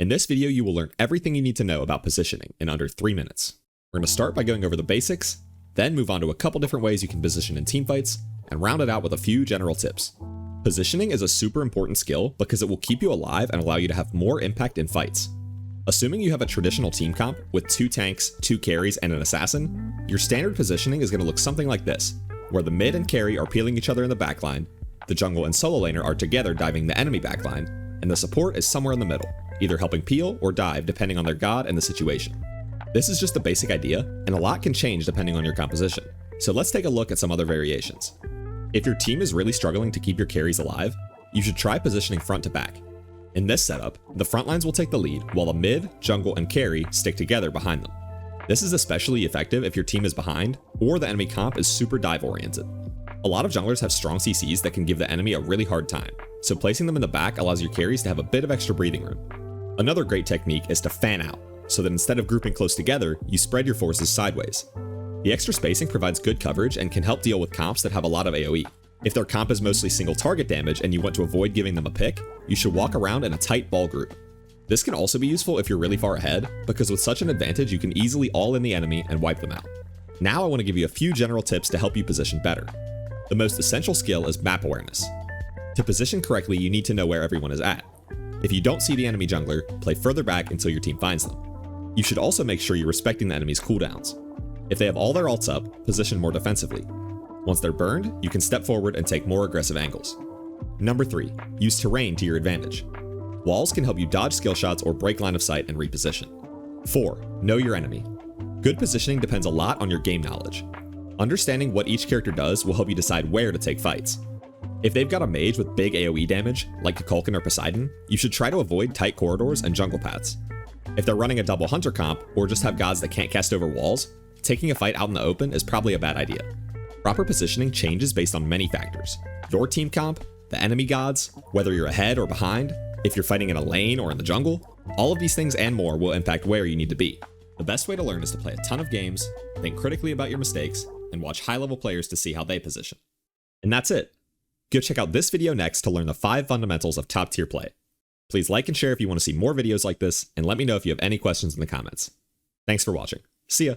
In this video, you will learn everything you need to know about positioning in under 3 minutes. We're going to start by going over the basics, then move on to a couple different ways you can position in teamfights, and round it out with a few general tips. Positioning is a super important skill because it will keep you alive and allow you to have more impact in fights. Assuming you have a traditional team comp with 2 tanks, 2 carries, and an assassin, your standard positioning is going to look something like this, where the mid and carry are peeling each other in the backline, the jungle and solo laner are together diving the enemy backline, and the support is somewhere in the middle, either helping peel or dive depending on their god and the situation. This is just the basic idea, and a lot can change depending on your composition, so let's take a look at some other variations. If your team is really struggling to keep your carries alive, you should try positioning front to back. In this setup, the front lines will take the lead while the mid, jungle, and carry stick together behind them. This is especially effective if your team is behind, or the enemy comp is super dive oriented. A lot of junglers have strong CCs that can give the enemy a really hard time, so placing them in the back allows your carries to have a bit of extra breathing room. Another great technique is to fan out, so that instead of grouping close together, you spread your forces sideways. The extra spacing provides good coverage and can help deal with comps that have a lot of AoE. If their comp is mostly single target damage and you want to avoid giving them a pick, you should walk around in a tight ball group. This can also be useful if you're really far ahead, because with such an advantage you can easily all in the enemy and wipe them out. Now I want to give you a few general tips to help you position better. The most essential skill is map awareness. To position correctly, you need to know where everyone is at. If you don't see the enemy jungler, play further back until your team finds them. You should also make sure you're respecting the enemy's cooldowns. If they have all their ults up, position more defensively. Once they're burned, you can step forward and take more aggressive angles. Number 3, use terrain to your advantage. Walls can help you dodge skill shots or break line of sight and reposition. 4, know your enemy. Good positioning depends a lot on your game knowledge. Understanding what each character does will help you decide where to take fights. If they've got a mage with big AoE damage, like Kukulkan or Poseidon, you should try to avoid tight corridors and jungle paths. If they're running a double hunter comp, or just have gods that can't cast over walls, taking a fight out in the open is probably a bad idea. Proper positioning changes based on many factors. Your team comp, the enemy gods, whether you're ahead or behind, if you're fighting in a lane or in the jungle, all of these things and more will impact where you need to be. The best way to learn is to play a ton of games, think critically about your mistakes, and watch high-level players to see how they position. And that's it. Go check out this video next to learn the 5 fundamentals of top-tier play. Please like and share if you want to see more videos like this, and let me know if you have any questions in the comments. Thanks for watching. See ya!